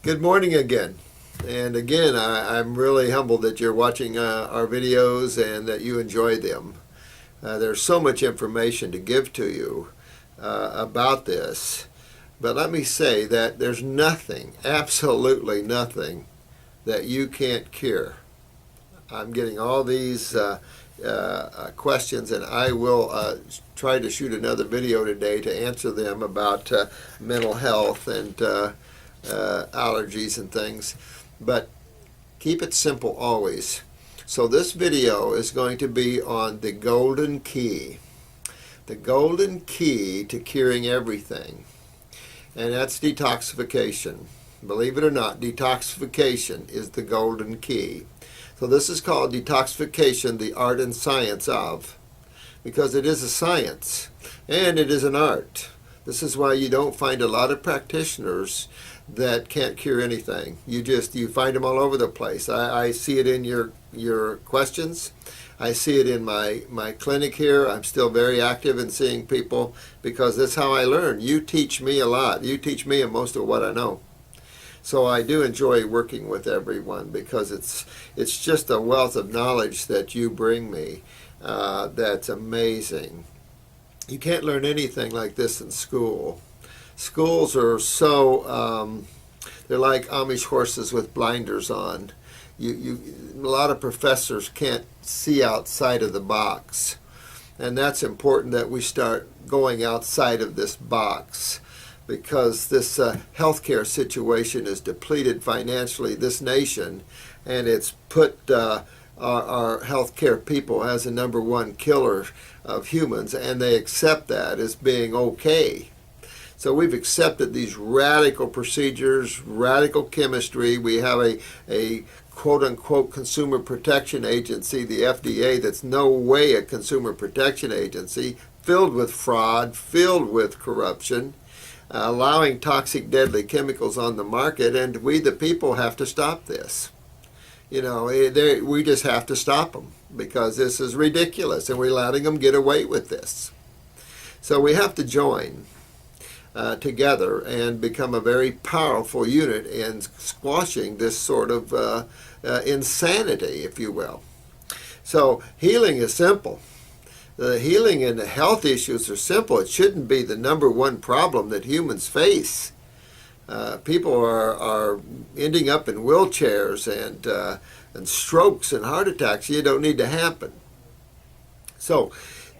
Good morning again. And again, I'm really humbled that you're watching our videos and that you enjoy them. There's so much information to give to you about this. But let me say that there's nothing, absolutely nothing, that you can't cure. I'm getting all these questions, and I will try to shoot another video today to answer them about mental health and allergies and things. But keep it simple always. So this video is going to be on the golden key. The golden key to curing everything. And that's detoxification. Believe it or not, detoxification is the golden key. So this is called detoxification, the art and science of. Because it is a science and it is an art. This is why you don't find a lot of practitioners that can't cure anything. You find them all over the place. I see it in your questions. I see it in my clinic here. I'm still very active in seeing people because that's how I learn. You teach me a lot. You teach me most of what I know. So I do enjoy working with everyone because it's just a wealth of knowledge that you bring me that's amazing. You can't learn anything like this in school. Schools are so, they're like Amish horses with blinders on. A lot of professors can't see outside of the box. And that's important that we start going outside of this box, because this healthcare situation is depleted financially, this nation, and it's put our healthcare people as the #1 killer of humans, and they accept that as being okay. So we've accepted these radical procedures, radical chemistry. We have a quote-unquote consumer protection agency, the FDA, that's no way a consumer protection agency, filled with fraud, filled with corruption, allowing toxic, deadly chemicals on the market, and we, the people, have to stop this. You know, we just have to stop them because this is ridiculous, and we're letting them get away with this. So we have to join together and become a very powerful unit in squashing this sort of insanity, if you will. So healing is simple. The healing and the health issues are simple. It shouldn't be the #1 problem that humans face. People are ending up in wheelchairs and strokes and heart attacks. You don't need to happen. So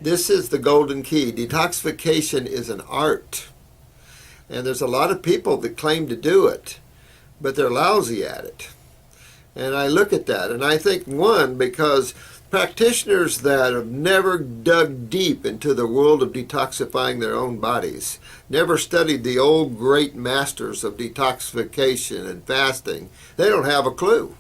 this is the golden key. Detoxification is an art. And there's a lot of people that claim to do it, but they're lousy at it. And I look at that and I think, one, because practitioners that have never dug deep into the world of detoxifying their own bodies, never studied the old great masters of detoxification and fasting, they don't have a clue.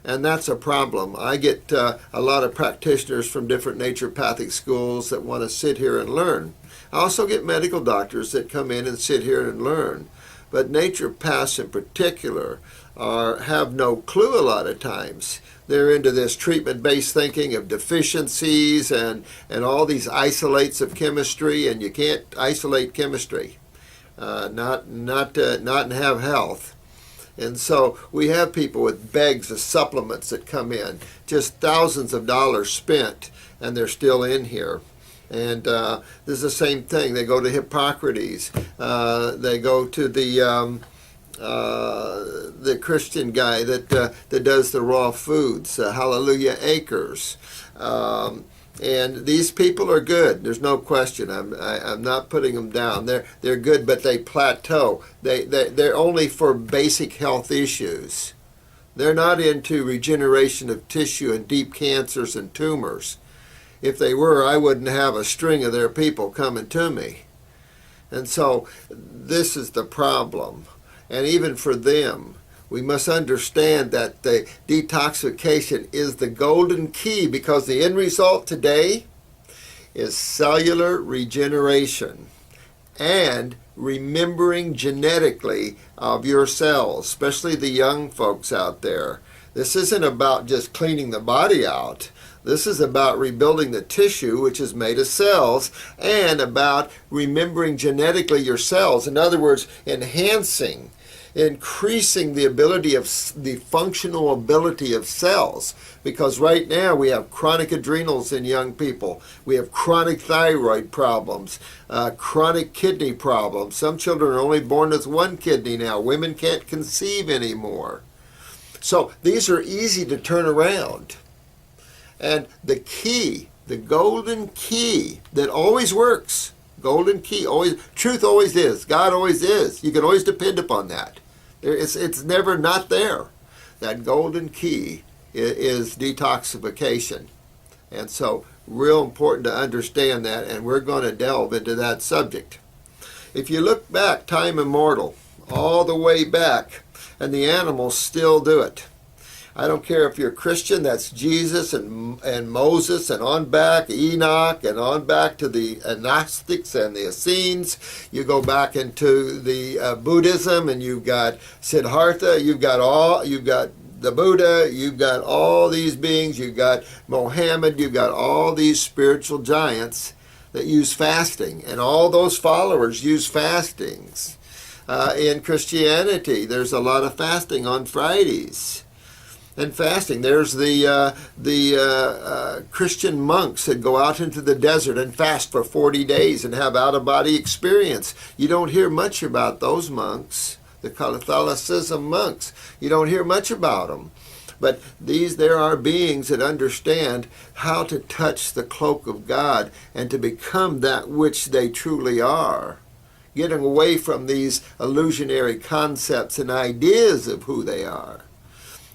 And that's a problem. I get a lot of practitioners from different naturopathic schools that want to sit here and learn. I also get medical doctors that come in and sit here and learn. But naturopaths in particular have no clue a lot of times. They're into this treatment-based thinking of deficiencies and all these isolates of chemistry, and you can't isolate chemistry, not and have health. And so we have people with bags of supplements that come in, just thousands of dollars spent, and they're still in here. And this is the same thing. They go to Hippocrates. They go to the Christian guy that does the raw foods, Hallelujah Acres. And these people are good. There's no question. I'm not putting them down. They're good, but they plateau. They're only for basic health issues. They're not into regeneration of tissue and deep cancers and tumors. If they were, I wouldn't have a string of their people coming to me. And so this is the problem. And even for them, we must understand that the detoxification is the golden key, because the end result today is cellular regeneration and remembering genetically of your cells, especially the young folks out there. This isn't about just cleaning the body out. This is about rebuilding the tissue, which is made of cells, and about remembering genetically your cells. In other words, enhancing increasing the ability of the functional ability of cells. Because right now we have chronic adrenals in young people. We have chronic thyroid problems, chronic kidney problems. Some children are only born with one kidney now. Women can't conceive anymore. So these are easy to turn around. And the key, the golden key that always works, golden key, always, truth always is, God always is. You can always depend upon that. It's never not there. That golden key is detoxification. And so real important to understand that, and we're going to delve into that subject. If you look back, time immortal, all the way back, and the animals still do it. I don't care if you're a Christian, that's Jesus and Moses and on back, Enoch, and on back to the Gnostics and the Essenes. You go back into the Buddhism, and you've got Siddhartha, you've got the Buddha, you've got all these beings, you've got Mohammed, you've got all these spiritual giants that use fasting, and all those followers use fastings. In Christianity, there's a lot of fasting on Fridays. And fasting, there's the Christian monks that go out into the desert and fast for 40 days and have out-of-body experience. You don't hear much about those monks, the Catholicism monks. You don't hear much about them. But there are beings that understand how to touch the cloak of God and to become that which they truly are, getting away from these illusionary concepts and ideas of who they are.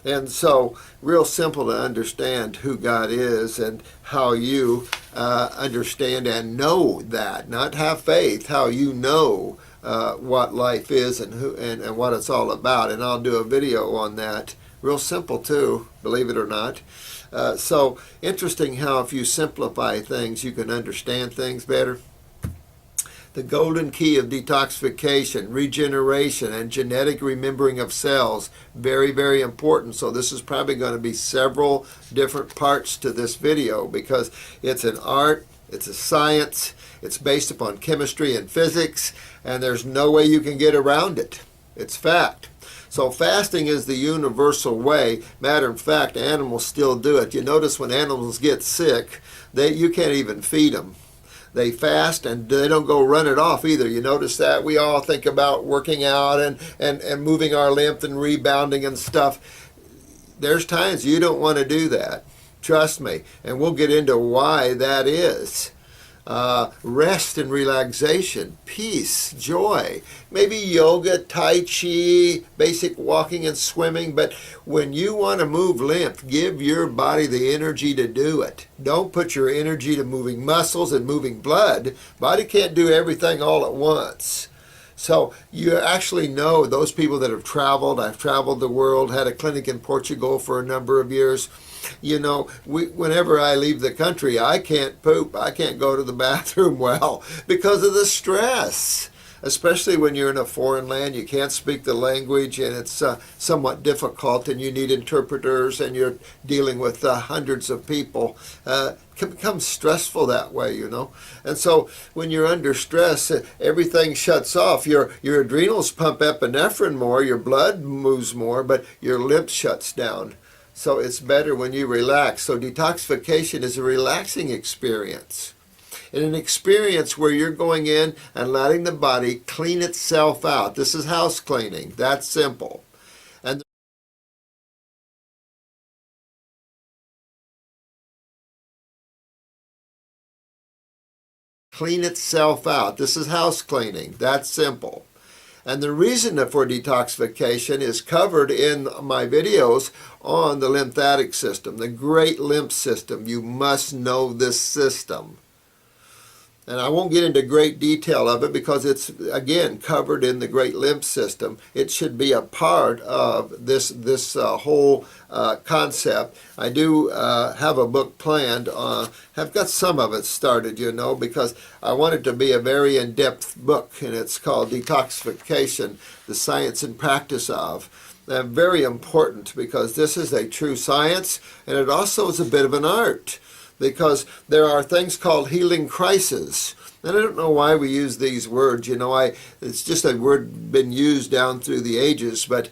And so, real simple to understand who God is and how you understand and know that, not have faith, how you know what life is and what it's all about. And I'll do a video on that. Real simple too, believe it or not. So, interesting how if you simplify things, you can understand things better. The golden key of detoxification, regeneration, and genetic remembering of cells, very, very important. So this is probably going to be several different parts to this video because it's an art, it's a science, it's based upon chemistry and physics, and there's no way you can get around it. It's fact. So fasting is the universal way. Matter of fact, animals still do it. You notice when animals get sick, you can't even feed them. They fast and they don't go run it off either. You notice that? We all think about working out and moving our lymph and rebounding and stuff. There's times you don't want to do that. Trust me. And we'll get into why that is. Rest and relaxation, peace, joy, maybe yoga, tai chi, basic walking and swimming, but when you want to move lymph, give your body the energy to do it. Don't put your energy to moving muscles and moving blood. Body can't do everything all at once. So you actually know those people that have traveled. I've traveled the world, had a clinic in Portugal for a number of years. You know, whenever I leave the country, I can't poop. I can't go to the bathroom well because of the stress. Especially when you're in a foreign land, you can't speak the language and it's somewhat difficult and you need interpreters and you're dealing with hundreds of people. It can become stressful that way, you know. And so when you're under stress, everything shuts off. Your adrenals pump epinephrine more, your blood moves more, but your lymph shuts down. So it's better when you relax. So detoxification is a relaxing experience. And an experience where you're going in and letting the body clean itself out. This is house cleaning. That's simple. And clean itself out. This is house cleaning. That's simple. And the reason for detoxification is covered in my videos on the lymphatic system, the great lymph system. You must know this system. And I won't get into great detail of it because it's, again, covered in the great lymph system. It should be a part of this whole concept. I do have a book planned. Have got some of it started, you know, because I want it to be a very in-depth book, and it's called Detoxification, the Science and Practice of. Very important because this is a true science, and it also is a bit of an art. because there are things called healing crises. And I don't know why we use these words. It's just a word been used down through the ages, but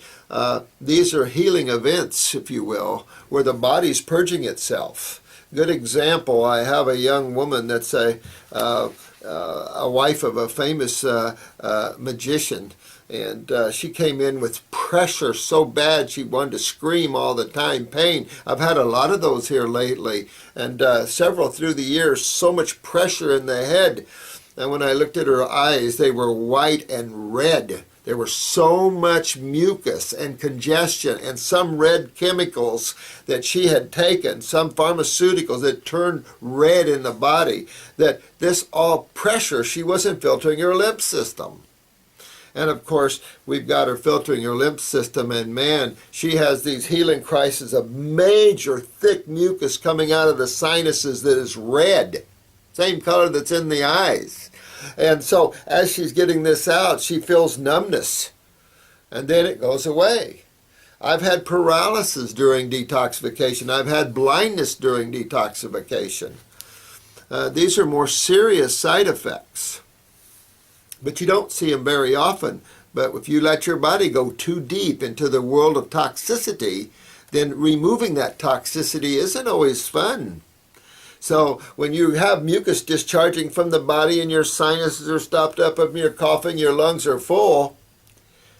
these are healing events, if you will, where the body's purging itself. Good example, I have a young woman that's a wife of a famous magician, and she came in with pressure so bad she wanted to scream all the time, pain. I've had a lot of those here lately, and several through the years, so much pressure in the head. And when I looked at her eyes, they were white and red. There was so much mucus and congestion and some red chemicals that she had taken, some pharmaceuticals that turned red in the body, that this all pressure, she wasn't filtering her lymph system. And of course, we've got her filtering her lymph system, and man, she has these healing crises of major thick mucus coming out of the sinuses that is red, same color that's in the eyes. And so as she's getting this out, she feels numbness, and then it goes away. I've had paralysis during detoxification. I've had blindness during detoxification. These are more serious side effects, but you don't see them very often. But if you let your body go too deep into the world of toxicity, then removing that toxicity isn't always fun. So when you have mucus discharging from the body and your sinuses are stopped up and you're coughing, your lungs are full,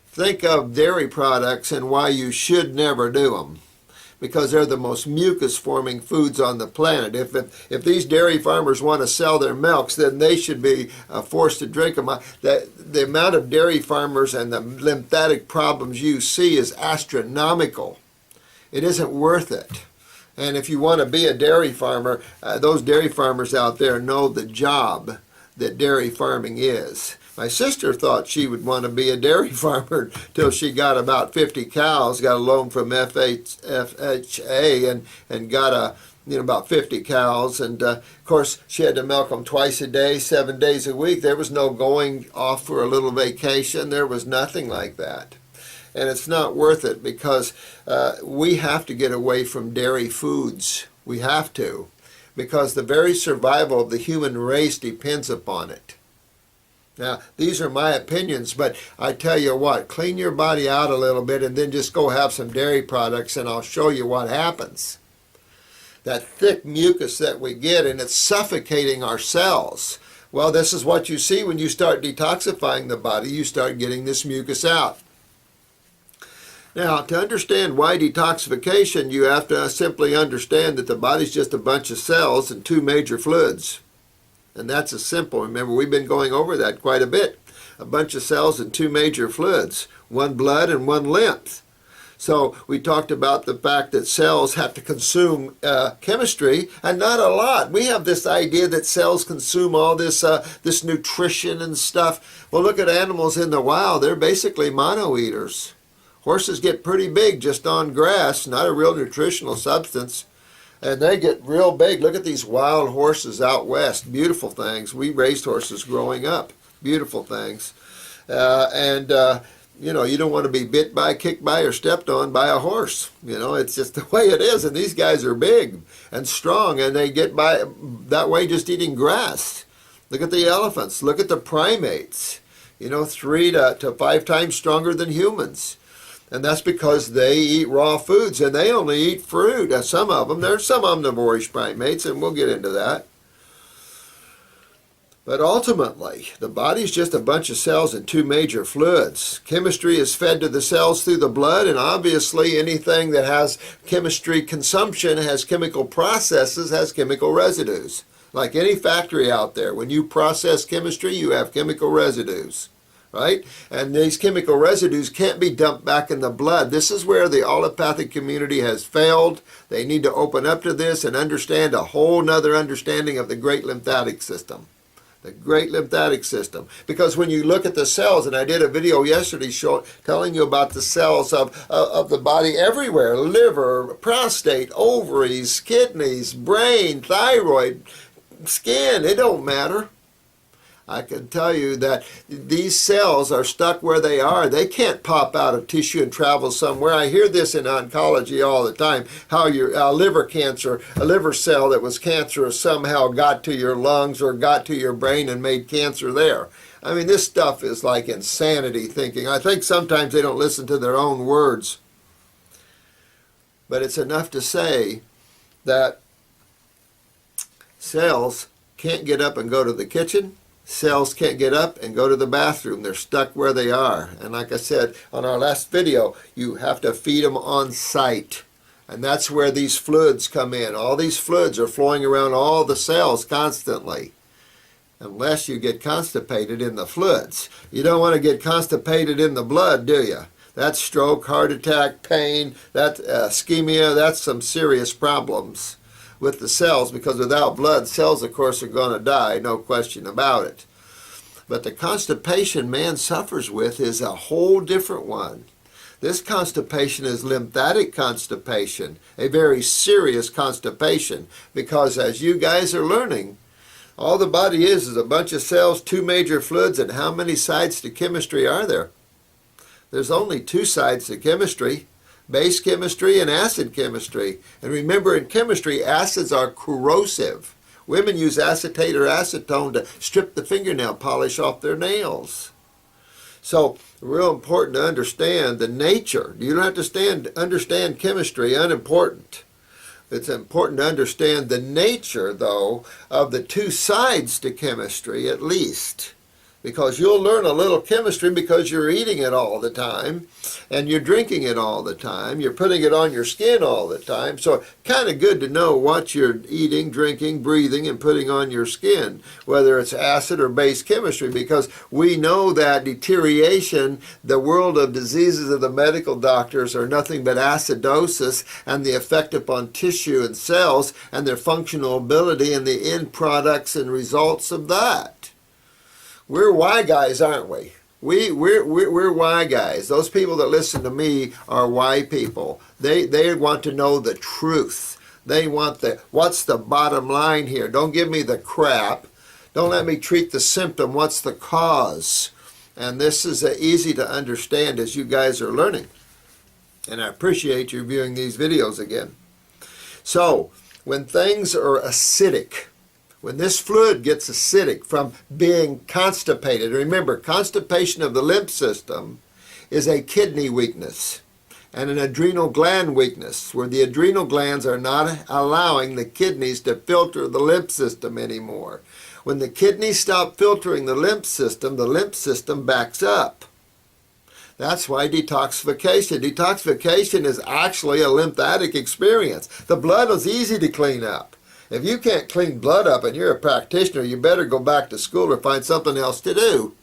think of dairy products and why you should never do them. Because they're the most mucus-forming foods on the planet. If these dairy farmers want to sell their milks, then they should be forced to drink them. The amount of dairy farmers and the lymphatic problems you see is astronomical. It isn't worth it. And if you want to be a dairy farmer, those dairy farmers out there know the job that dairy farming is. My sister thought she would want to be a dairy farmer till she got about 50 cows, got a loan from FHA and got about 50 cows. And of course, she had to milk them twice a day, 7 days a week. There was no going off for a little vacation. There was nothing like that. And it's not worth it, because we have to get away from dairy foods. We have to, because the very survival of the human race depends upon it. Now, these are my opinions, but I tell you what, clean your body out a little bit and then just go have some dairy products and I'll show you what happens. That thick mucus that we get, and it's suffocating our cells. Well, this is what you see when you start detoxifying the body. You start getting this mucus out. Now, to understand why detoxification, you have to simply understand that the body's just a bunch of cells and two major fluids. And that's as simple. Remember, we've been going over that quite a bit. A bunch of cells and two major fluids, one blood and one lymph. So we talked about the fact that cells have to consume chemistry, and not a lot. We have this idea that cells consume all this nutrition and stuff. Well, look at animals in the wild. They're basically mono-eaters. Horses get pretty big just on grass, not a real nutritional substance. And they get real big. Look at these wild horses out west. Beautiful things. We raised horses growing up. Beautiful things. You don't want to be bit by, kicked by, or stepped on by a horse. It's just the way it is. And these guys are big and strong, and they get by that way just eating grass. Look at the elephants. Look at the primates. 3 to 5 times stronger than humans. And that's because they eat raw foods, and they only eat fruit. Some of them. There's some omnivorish primates, and we'll get into that. But ultimately, the body's just a bunch of cells and two major fluids. Chemistry is fed to the cells through the blood, and obviously anything that has chemistry consumption, has chemical processes, has chemical residues. Like any factory out there, when you process chemistry, you have chemical residues. Right? And these chemical residues can't be dumped back in the blood. This is where the allopathic community has failed. They need to open up to this and understand a whole nother understanding of the great lymphatic system. The great lymphatic system. Because when you look at the cells, and I did a video yesterday telling you about the cells of the body everywhere, liver, prostate, ovaries, kidneys, brain, thyroid, skin, it don't matter. I can tell you that these cells are stuck where they are. They can't pop out of tissue and travel somewhere. I hear this in oncology all the time, how your liver cancer, a liver cell that was cancerous somehow got to your lungs or got to your brain and made cancer there. I mean, this stuff is like insanity thinking. I think sometimes they don't listen to their own words. But it's enough to say that cells can't get up and go to the kitchen. Cells can't get up and go to the bathroom. They're stuck where they are. And like I said on our last video, you have to feed them on site. And that's where these fluids come in. All these fluids are flowing around all the cells constantly. Unless you get constipated in the fluids. You don't want to get constipated in the blood, do you? That's stroke, heart attack, pain, that's ischemia, that's some serious problems with the cells, because without blood, cells, of course, are going to die, no question about it. But the constipation man suffers with is a whole different one. This constipation is lymphatic constipation, a very serious constipation, because as you guys are learning, all the body is a bunch of cells, two major fluids, and how many sides to chemistry are there? There's only two sides to chemistry. Base chemistry and acid chemistry. And remember, in chemistry, acids are corrosive. Women use acetate or acetone to strip the fingernail polish off their nails. So, real important to understand the nature. You don't have to understand chemistry, unimportant. It's important to understand the nature, though, of the two sides to chemistry, at least. Because you'll learn a little chemistry because you're eating it all the time and you're drinking it all the time. You're putting it on your skin all the time. So kind of good to know what you're eating, drinking, breathing, and putting on your skin, whether it's acid or base chemistry, because we know that deterioration, the world of diseases of the medical doctors are nothing but acidosis and the effect upon tissue and cells and their functional ability and the end products and results of that. We're why guys, aren't we? We're why guys. Those people that listen to me are why people. They want to know the truth. They want what's the bottom line here? Don't give me the crap. Don't let me treat the symptom. What's the cause? And this is easy to understand as you guys are learning. And I appreciate you viewing these videos again. So, when things are acidic, when this fluid gets acidic from being constipated, remember, constipation of the lymph system is a kidney weakness and an adrenal gland weakness, where the adrenal glands are not allowing the kidneys to filter the lymph system anymore. When the kidneys stop filtering the lymph system backs up. That's why detoxification. Detoxification is actually a lymphatic experience. The blood is easy to clean up. If you can't clean blood up and you're a practitioner, you better go back to school or find something else to do.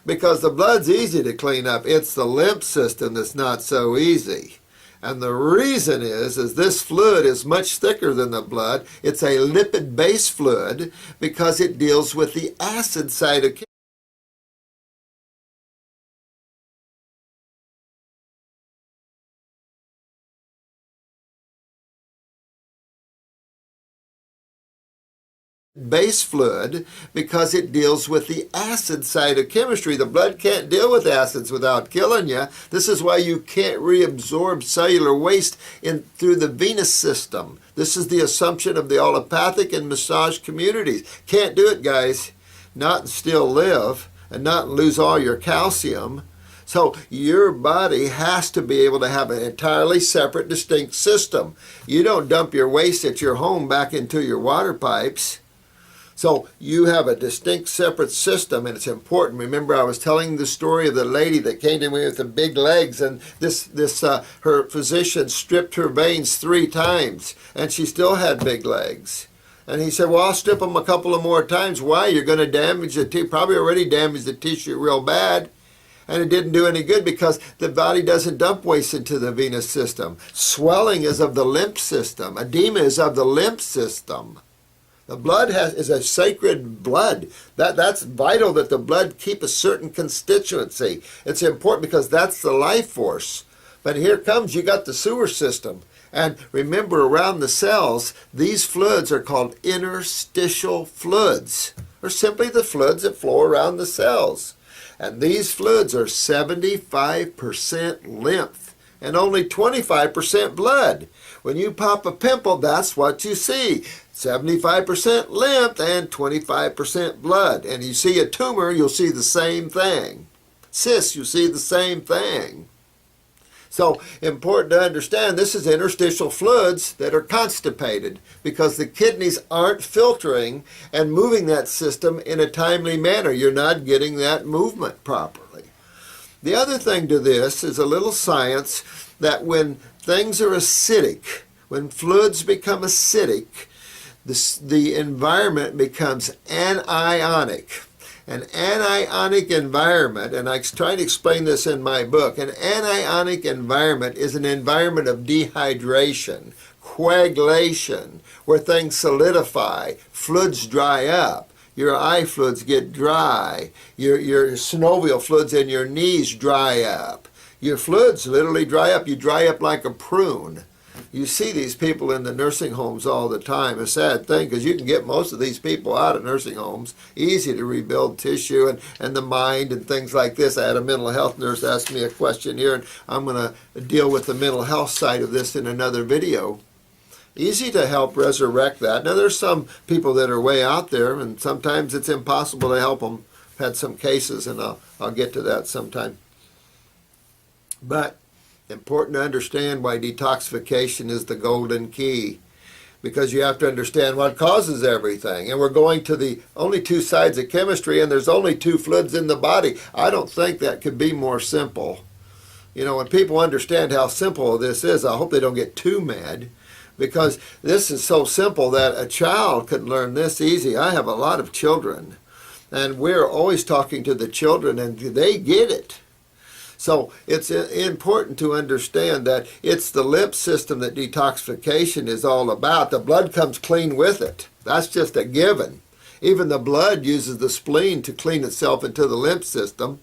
Because the blood's easy to clean up. It's the lymph system that's not so easy. And the reason is this fluid is much thicker than the blood. It's a lipid-based fluid because it deals with the acid side of base fluid because it deals with the acid side of chemistry. The blood can't deal with acids without killing you. This is why you can't reabsorb cellular waste through the venous system. This is the assumption of the allopathic and massage communities. Can't do it, guys. Not and still live, and not lose all your calcium. So your body has to be able to have an entirely separate, distinct system. You don't dump your waste at your home back into your water pipes. So you have a distinct separate system, and it's important. Remember, I was telling the story of the lady that came to me with the big legs, and her physician stripped her veins 3 times, and she still had big legs. And he said, well, I'll strip them a couple of more times. Why? You're going to damage the tissue. Probably already damaged the tissue real bad. And it didn't do any good because the body doesn't dump waste into the venous system. Swelling is of the lymph system. Edema is of the lymph system. The blood is a sacred blood. That's vital that the blood keep a certain constituency. It's important because that's the life force. But here comes, you got the sewer system. And remember, around the cells, these fluids are called interstitial fluids, are simply the fluids that flow around the cells. And these fluids are 75% lymph and only 25% blood. When you pop a pimple, that's what you see. 75% lymph and 25% blood. And you see a tumor, you'll see the same thing. Cysts, you see the same thing. So important to understand, this is interstitial fluids that are constipated because the kidneys aren't filtering and moving that system in a timely manner. You're not getting that movement properly. The other thing to this is a little science that when things are acidic, when fluids become acidic, the environment becomes anionic. An anionic environment, and I try to explain this in my book, an anionic environment is an environment of dehydration, coagulation, where things solidify, fluids dry up, your eye fluids get dry, your synovial fluids in your knees dry up. Your fluids literally dry up. You dry up like a prune. You see these people in the nursing homes all the time. A sad thing, because you can get most of these people out of nursing homes. Easy to rebuild tissue and the mind and things like this. I had a mental health nurse ask me a question here, and I'm going to deal with the mental health side of this in another video. Easy to help resurrect that. Now, there's some people that are way out there, and sometimes it's impossible to help them. I've had some cases, and I'll get to that sometime. But important to understand why detoxification is the golden key, because you have to understand what causes everything. And we're going to the only two sides of chemistry, and there's only two fluids in the body. I don't think that could be more simple. You know, when people understand how simple this is, I hope they don't get too mad, because this is so simple that a child could learn this easy. I have a lot of children, and we're always talking to the children, and they get it. So it's important to understand that it's the lymph system that detoxification is all about. The blood comes clean with it. That's just a given. Even the blood uses the spleen to clean itself into the lymph system.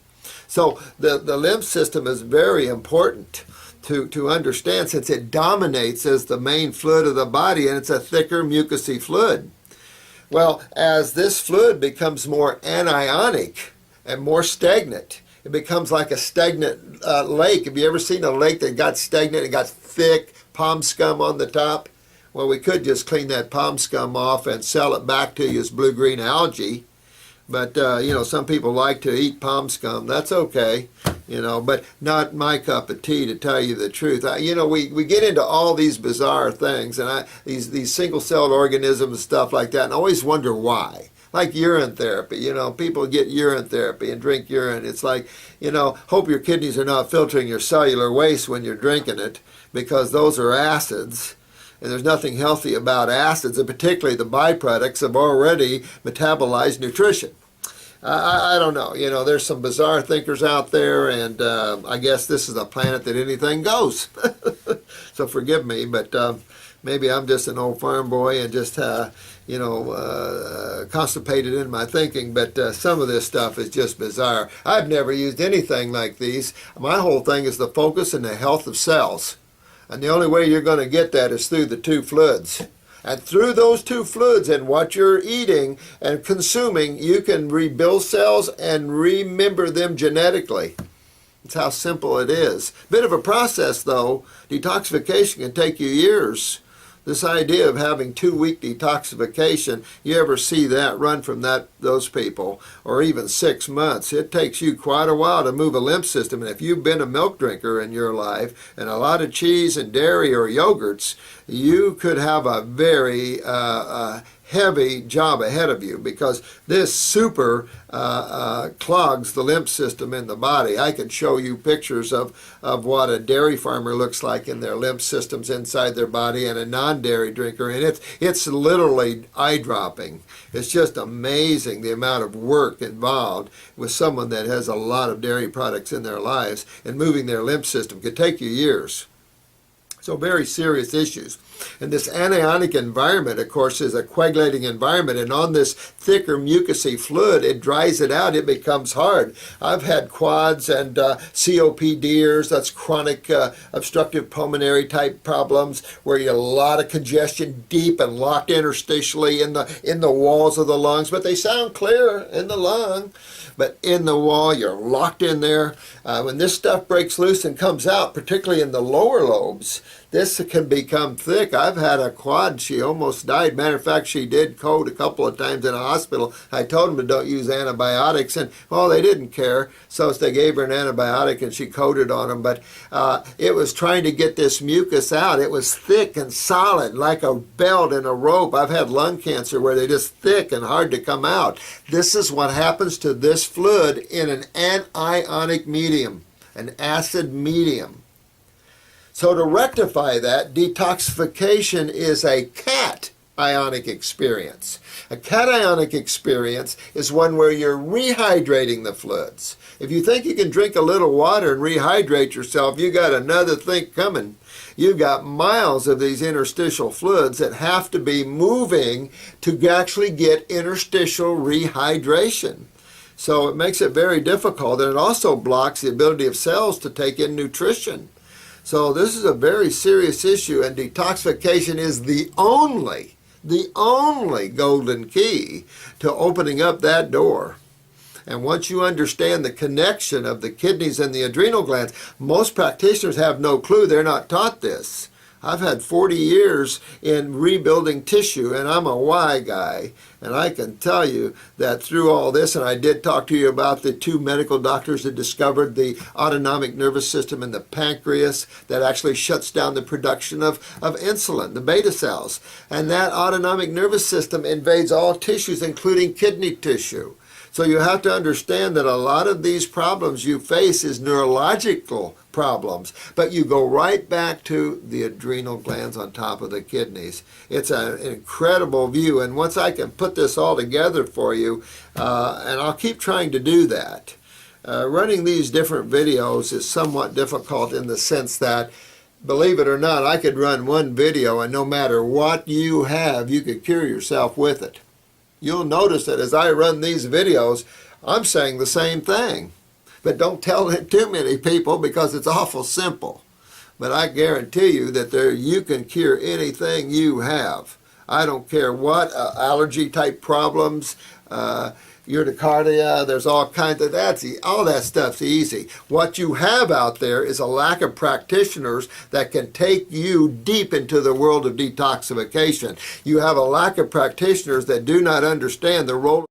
So the lymph system is very important to understand, since it dominates as the main fluid of the body, and it's a thicker mucousy fluid. Well, as this fluid becomes more anionic and more stagnant, it becomes like a stagnant lake. Have you ever seen a lake that got stagnant and got thick palm scum on the top? Well, we could just clean that palm scum off and sell it back to you as blue-green algae. But, you know, some people like to eat palm scum. That's okay, you know, but not my cup of tea, to tell you the truth. You know, we get into all these bizarre things, and these single-celled organisms and stuff like that, and I always wonder why. Like urine therapy, you know, people get urine therapy and drink urine. It's like, you know, hope your kidneys are not filtering your cellular waste when you're drinking it, because those are acids. And there's nothing healthy about acids, and particularly the byproducts of already metabolized nutrition. I don't know. You know, there's some bizarre thinkers out there, and I guess this is a planet that anything goes. So forgive me, but maybe I'm just an old farm boy and just, you know, constipated in my thinking, but some of this stuff is just bizarre. I've never used anything like these. My whole thing is the focus and the health of cells. And the only way you're going to get that is through the two fluids. And through those two fluids and what you're eating and consuming, you can rebuild cells and remember them genetically. It's how simple it is. Bit of a process, though. Detoxification can take you years. This idea of having 2-week detoxification, you ever see that run from those people, or even 6 months? It takes you quite a while to move a lymph system. And if you've been a milk drinker in your life and a lot of cheese and dairy or yogurts, you could have a very heavy job ahead of you, because this super clogs the lymph system in the body. I can show you pictures of what a dairy farmer looks like in their lymph systems inside their body, and a non-dairy drinker, and it's literally eye-dropping. It's just amazing the amount of work involved with someone that has a lot of dairy products in their lives, and moving their lymph system could take you years. So very serious issues. And this anionic environment, of course, is a coagulating environment, and on this thicker mucousy fluid, it dries it out, it becomes hard. I've had quads and COPDers, that's chronic obstructive pulmonary type problems, where you have a lot of congestion deep and locked interstitially in the walls of the lungs, but they sound clear in the lung. But in the wall, you're locked in there. When this stuff breaks loose and comes out, particularly in the lower lobes, this can become thick. I've had a quad, she almost died. Matter of fact, she did code a couple of times in a hospital. I told them to don't use antibiotics, and well, they didn't care. So they gave her an antibiotic and she coded on them. But it was trying to get this mucus out. It was thick and solid, like a belt and a rope. I've had lung cancer where they're just thick and hard to come out. This is what happens to this fluid in an anionic medium, an acid medium. So to rectify that, detoxification is a cationic experience. A cationic experience is one where you're rehydrating the fluids. If you think you can drink a little water and rehydrate yourself, you got another thing coming. You've got miles of these interstitial fluids that have to be moving to actually get interstitial rehydration. So it makes it very difficult, and it also blocks the ability of cells to take in nutrition. So this is a very serious issue, and detoxification is the only golden key to opening up that door. And once you understand the connection of the kidneys and the adrenal glands, most practitioners have no clue. They're not taught this. I've had 40 years in rebuilding tissue, and I'm a Y guy. And I can tell you that through all this, and I did talk to you about the two medical doctors that discovered the autonomic nervous system in the pancreas that actually shuts down the production of insulin, the beta cells. And that autonomic nervous system invades all tissues, including kidney tissue. So you have to understand that a lot of these problems you face is neurological problems, but you go right back to the adrenal glands on top of the kidneys. It's an incredible view, and once I can put this all together for you, and I'll keep trying to do that, running these different videos is somewhat difficult in the sense that, believe it or not, I could run one video and no matter what you have, you could cure yourself with it. You'll notice that as I run these videos, I'm saying the same thing. But don't tell it too many people because it's awful simple. But I guarantee you that you can cure anything you have. I don't care what, allergy type problems, urticaria, there's all kinds of, all that stuff's easy. What you have out there is a lack of practitioners that can take you deep into the world of detoxification. You have a lack of practitioners that do not understand the role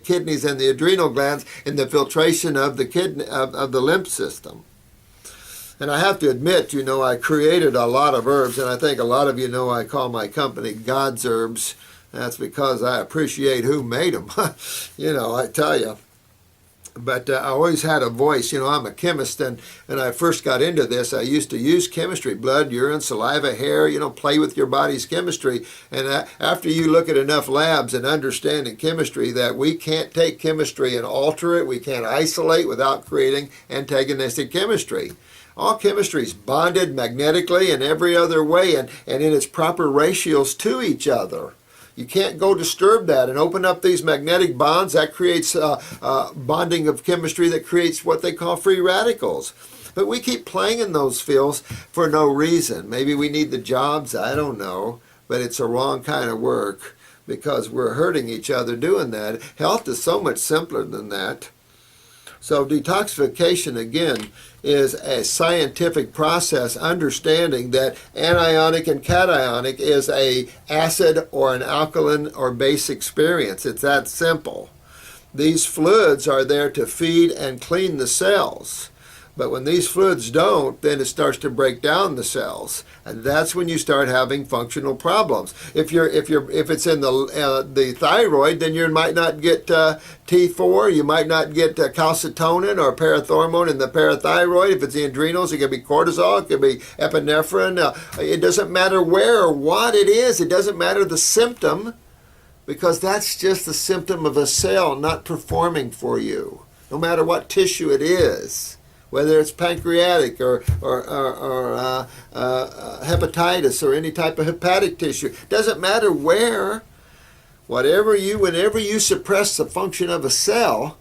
kidneys and the adrenal glands in the filtration of the kidney of the lymph system. And I have to admit, I created a lot of herbs, and I think a lot of you know I call my company God's Herbs. That's because I appreciate who made them. I tell you. But I always had a voice. I'm a chemist, and when I first got into this, I used to use chemistry, blood, urine, saliva, hair, play with your body's chemistry. And after you look at enough labs and understand in chemistry that we can't take chemistry and alter it, we can't isolate without creating antagonistic chemistry. All chemistry is bonded magnetically and every other way and in its proper ratios to each other. You can't go disturb that and open up these magnetic bonds. That creates bonding of chemistry that creates what they call free radicals. But we keep playing in those fields for no reason. Maybe we need the jobs, I don't know. But it's a wrong kind of work because we're hurting each other doing that. Health is so much simpler than that. So detoxification, again, is a scientific process understanding that anionic and cationic is a acid or an alkaline or base experience. It's that simple. These fluids are there to feed and clean the cells. But when these fluids don't, then it starts to break down the cells, and that's when you start having functional problems. If it's in the thyroid, then you might not get T4, you might not get calcitonin or parathormone in the parathyroid. If it's the adrenals, it could be cortisol, it could be epinephrine. It doesn't matter where or what it is. It doesn't matter the symptom. because that's just a symptom of a cell not performing for you, no matter what tissue it is, whether it's pancreatic or hepatitis or any type of hepatic tissue. Doesn't matter where. Whenever you suppress the function of a cell,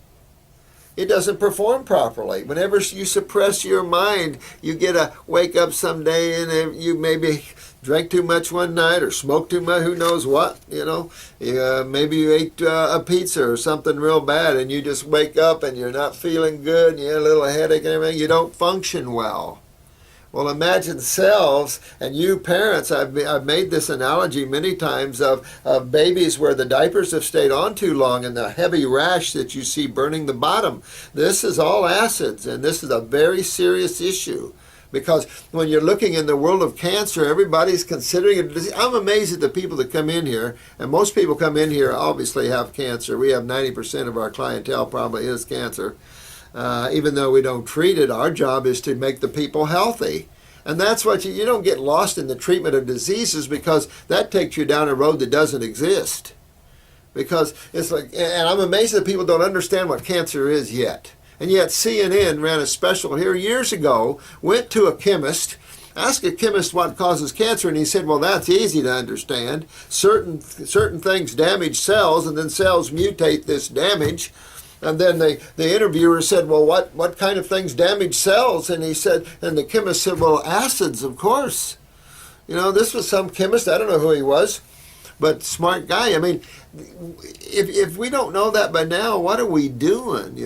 it doesn't perform properly. Whenever you suppress your mind, you wake up someday and you maybe drank too much one night or smoked too much, who knows what, maybe you ate a pizza or something real bad and you just wake up and you're not feeling good and you have a little headache and everything, you don't function well. Well, imagine cells, and you parents, I've made this analogy many times of babies where the diapers have stayed on too long and the heavy rash that you see burning the bottom. This is all acids, and this is a very serious issue. Because when you're looking in the world of cancer, everybody's considering it a disease. I'm amazed at the people that come in here, and most people come in here obviously have cancer. We have 90% of our clientele probably is cancer. Even though we don't treat it, our job is to make the people healthy. And that's what you don't get lost in the treatment of diseases, because that takes you down a road that doesn't exist. Because it's like, and I'm amazed that people don't understand what cancer is yet. And yet CNN ran a special here years ago, went to a chemist, asked a chemist what causes cancer, and he said, well, that's easy to understand. Certain things damage cells, and then cells mutate this damage. And then the interviewer said, well, what kind of things damage cells? And he said, and the chemist said, well, acids, of course. This was some chemist, I don't know who he was, but smart guy. I mean, if we don't know that by now, what are we doing,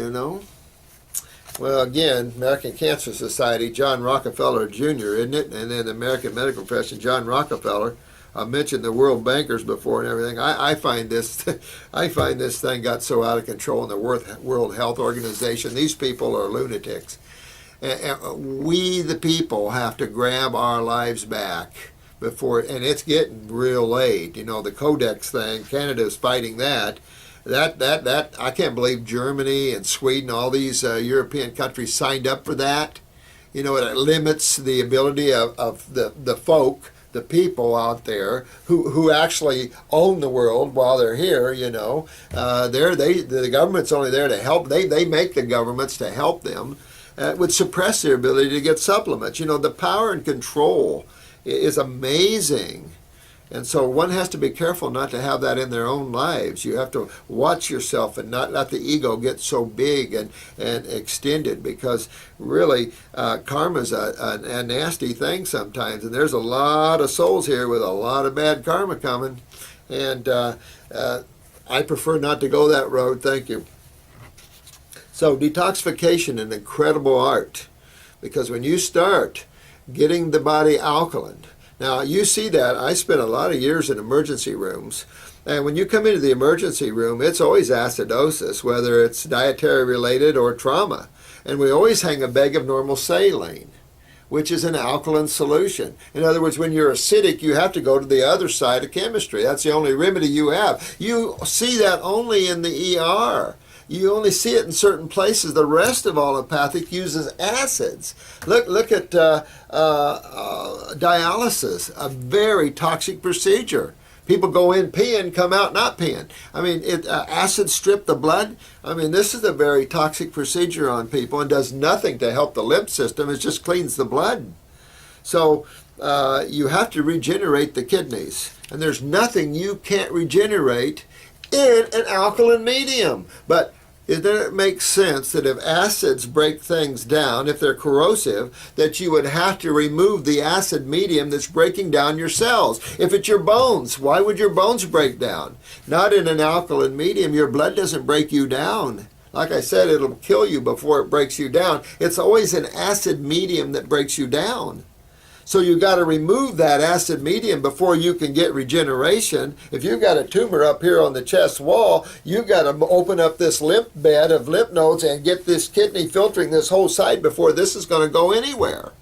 Well, again, American Cancer Society, John Rockefeller Jr., isn't it? And then the American medical profession, John Rockefeller. I mentioned the World Bankers before and everything. I find this thing got so out of control in the World Health Organization. These people are lunatics. And we, the people, have to grab our lives back before, and it's getting real late. The Codex thing, Canada's fighting that. That I can't believe Germany and Sweden, all these European countries signed up for that. It limits the ability of the folk, the people out there who actually own the world while they're here. The government's only there to help. They make the governments to help them. It would suppress their ability to get supplements. The power and control is amazing. And so one has to be careful not to have that in their own lives. You have to watch yourself and not let the ego get so big and extended, because really karma's a nasty thing sometimes. And there's a lot of souls here with a lot of bad karma coming. And I prefer not to go that road. Thank you. So detoxification, an incredible art, because when you start getting the body alkaline, now, you see that. I spent a lot of years in emergency rooms. And when you come into the emergency room, it's always acidosis, whether it's dietary related or trauma. And we always hang a bag of normal saline, which is an alkaline solution. In other words, when you're acidic, you have to go to the other side of chemistry. That's the only remedy you have. You see that only in the ER. You only see it in certain places. The rest of allopathic uses acids. Look at dialysis, a very toxic procedure. People go in peeing, come out not peeing. I mean, acid strip the blood. I mean, this is a very toxic procedure on people and does nothing to help the lymph system. It just cleans the blood. So you have to regenerate the kidneys. And there's nothing you can't regenerate in an alkaline medium. But doesn't it make sense that if acids break things down, if they're corrosive, that you would have to remove the acid medium that's breaking down your cells? If it's your bones, why would your bones break down? Not in an alkaline medium. Your blood doesn't break you down. Like I said, it'll kill you before it breaks you down. It's always an acid medium that breaks you down. So you got to remove that acid medium before you can get regeneration. If you've got a tumor up here on the chest wall, you've got to open up this lymph bed of lymph nodes and get this kidney filtering this whole side before this is going to go anywhere.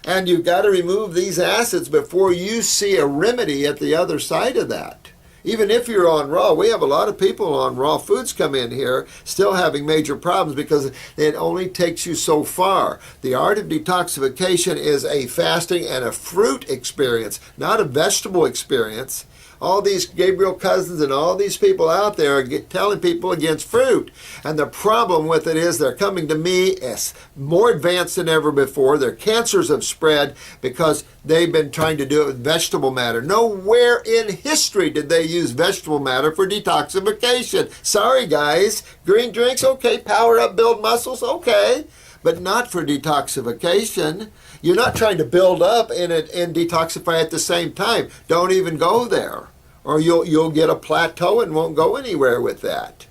And you've got to remove these acids before you see a remedy at the other side of that. Even if you're on raw, we have a lot of people on raw foods come in here still having major problems because it only takes you so far. The art of detoxification is a fasting and a fruit experience, not a vegetable experience. all these Gabriel Cousins and all these people out there are telling people against fruit. And the problem with it is they're coming to me as more advanced than ever before. Their cancers have spread because they've been trying to do it with vegetable matter. Nowhere in history did they use vegetable matter for detoxification. Sorry, guys. Green drinks, okay. Power up, build muscles, okay. But not for detoxification. You're not trying to build up and detoxify at the same time. Don't even go there, or you'll get a plateau and won't go anywhere with that.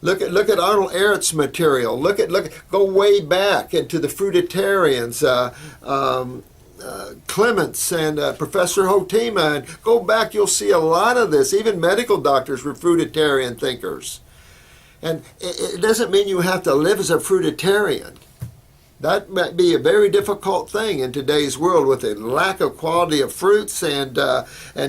Look at Arnold Ehret's material. Go way back into the fruitarians, Clements and Professor Hotima, and go back. You'll see a lot of this. Even medical doctors were fruitarian thinkers, and it doesn't mean you have to live as a fruitarian. That might be a very difficult thing in today's world with the lack of quality of fruits and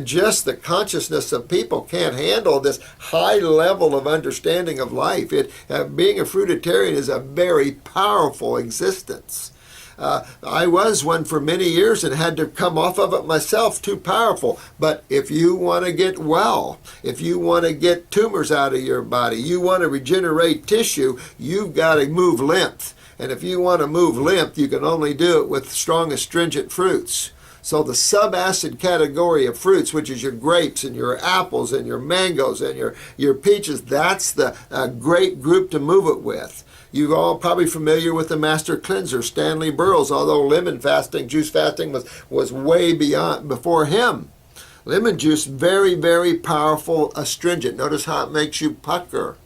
just the consciousness of people can't handle this high level of understanding of life. Being a fruitarian is a very powerful existence. I was one for many years and had to come off of it myself, too powerful. But if you want to get well, if you want to get tumors out of your body, you want to regenerate tissue, you've got to move lymph. And if you want to move lymph, you can only do it with strong astringent fruits. So the subacid category of fruits, which is your grapes and your apples and your mangoes and your peaches, that's the great group to move it with. You're all probably familiar with the master cleanser, Stanley Burroughs, although lemon fasting, juice fasting was way before him. Lemon juice, very, very powerful astringent. Notice how it makes you pucker.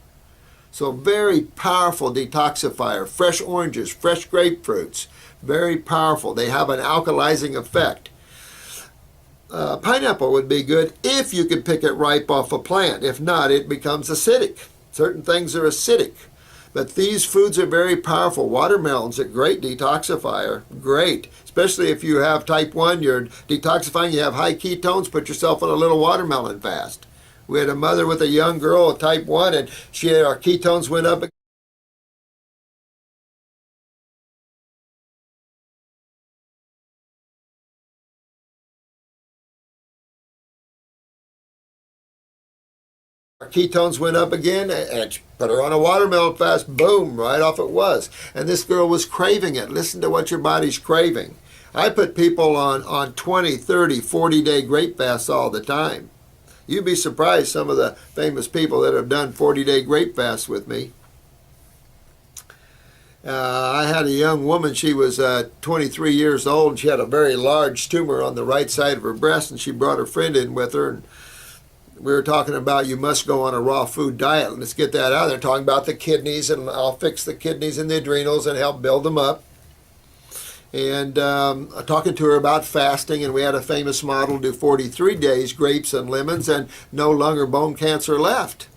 So very powerful detoxifier. Fresh oranges, fresh grapefruits, very powerful. They have an alkalizing effect. Pineapple would be good if you could pick it ripe off a plant. If not, it becomes acidic. Certain things are acidic. But these foods are very powerful. Watermelon's a great detoxifier. Great. Especially if you have type 1, you're detoxifying, you have high ketones, put yourself on a little watermelon fast. We had a mother with a young girl, a type 1, and our ketones went up. Our ketones went up again, and put her on a watermelon fast. Boom, right off it was. And this girl was craving it. Listen to what your body's craving. I put people on 20, 30, 40-day grape fasts all the time. You'd be surprised some of the famous people that have done 40-day grape fasts with me. I had a young woman, she was 23 years old, and she had a very large tumor on the right side of her breast, and she brought her friend in with her, and we were talking about you must go on a raw food diet. Let's get that out there, talking about the kidneys, and I'll fix the kidneys and the adrenals and help build them up. And talking to her about fasting, and we had a famous model do 43 days, grapes and lemons, and no lung or bone cancer left.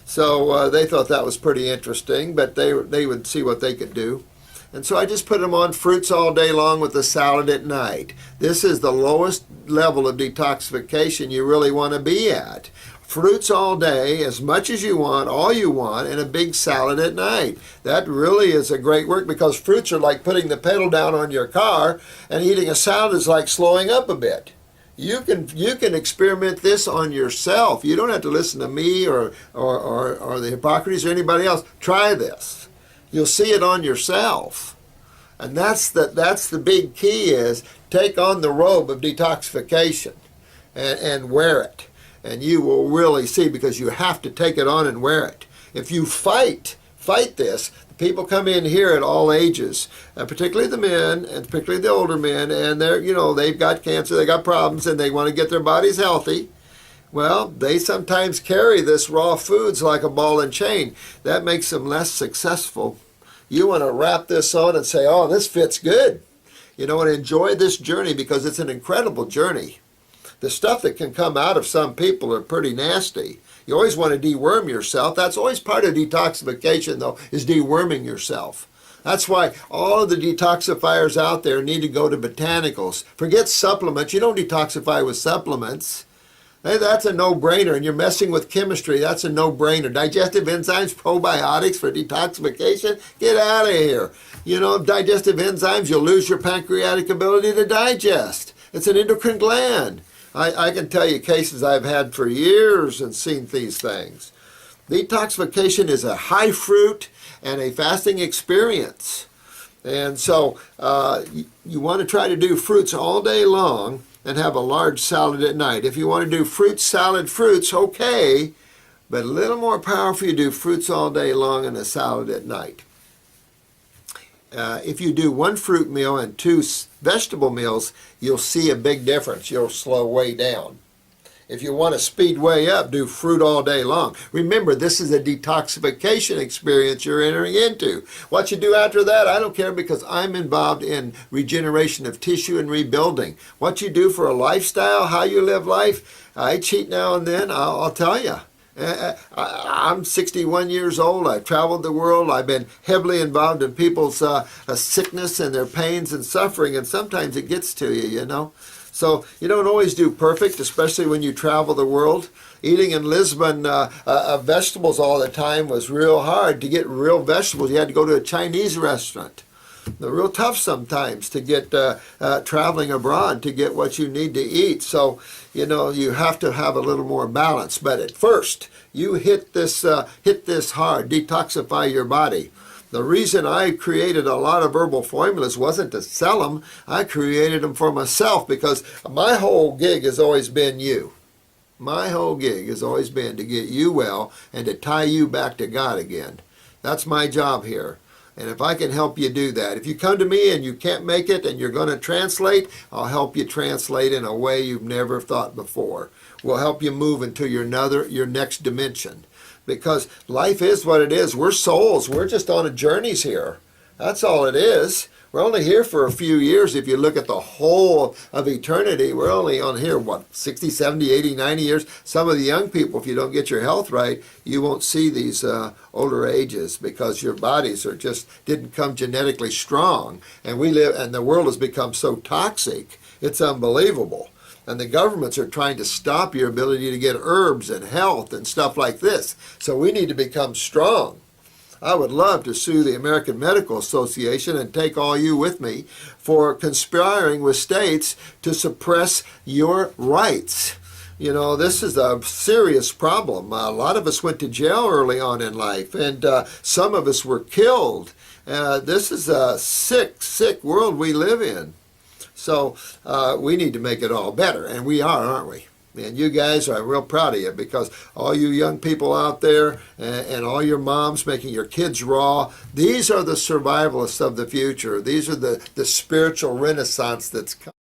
So they thought that was pretty interesting, but they would see what they could do. And so I just put them on fruits all day long with a salad at night. This is the lowest level of detoxification you really want to be at. Fruits all day, as much as you want, all you want, and a big salad at night. That really is a great work, because fruits are like putting the pedal down on your car, and eating a salad is like slowing up a bit. You can experiment this on yourself. You don't have to listen to me or the Hippocrates or anybody else. Try this. You'll see it on yourself. And that's the big key, is take on the robe of detoxification and wear it. And you will really see, because you have to take it on and wear it. If you fight this, people come in here at all ages, particularly the men, and particularly the older men, and they've got cancer, they got problems, and they want to get their bodies healthy. Well, they sometimes carry this raw foods like a ball and chain. That makes them less successful. You want to wrap this on and say, oh, this fits good. And enjoy this journey, because it's an incredible journey. The stuff that can come out of some people are pretty nasty. You always want to deworm yourself. That's always part of detoxification, though, is deworming yourself. That's why all of the detoxifiers out there need to go to botanicals. Forget supplements. You don't detoxify with supplements. Hey, that's a no-brainer, and you're messing with chemistry. That's a no-brainer. Digestive enzymes, probiotics for detoxification? Get out of here. Digestive enzymes, you'll lose your pancreatic ability to digest. It's an endocrine gland. I can tell you cases I've had for years and seen these things. Detoxification is a high fruit and a fasting experience. And so you want to try to do fruits all day long and have a large salad at night. If you want to do fruit salad fruits, okay, but a little more powerful you do fruits all day long and a salad at night. If you do one fruit meal and two vegetable meals, you'll see a big difference. You'll slow way down. If you want to speed way up, do fruit all day long. Remember, this is a detoxification experience you're entering into. What you do after that, I don't care, because I'm involved in regeneration of tissue and rebuilding. What you do for a lifestyle, how you live life, I cheat now and then, I'll tell you. I'm 61 years old. I've traveled the world. I've been heavily involved in people's sickness and their pains and suffering, and sometimes it gets to you, you know. So you don't always do perfect, especially when you travel the world. Eating in Lisbon vegetables all the time was real hard. To get real vegetables, you had to go to a Chinese restaurant. They're real tough sometimes to get traveling abroad to get what you need to eat. So, you know, you have to have a little more balance. But at first, you hit this hard, detoxify your body. The reason I created a lot of herbal formulas wasn't to sell them. I created them for myself, because my whole gig has always been you. My whole gig has always been to get you well and to tie you back to God again. That's my job here. And if I can help you do that, if you come to me and you can't make it and you're going to translate, I'll help you translate in a way you've never thought before. We'll help you move into your next dimension. Because life is what it is. We're souls. We're just on a journeys here. That's all it is. We're only here for a few years. If you look at the whole of eternity, we're only on here, 60, 70, 80, 90 years. Some of the young people, if you don't get your health right, you won't see these older ages, because your bodies didn't come genetically strong. And the world has become so toxic, it's unbelievable. And the governments are trying to stop your ability to get herbs and health and stuff like this. So we need to become strong. I would love to sue the American Medical Association and take all you with me for conspiring with states to suppress your rights. You know, this is a serious problem. A lot of us went to jail early on in life, and some of us were killed. This is a sick, sick world we live in. So we need to make it all better, and we are, aren't we? And you guys, I'm real proud of you, because all you young people out there and all your moms making your kids raw, these are the survivalists of the future. These are the spiritual renaissance that's coming.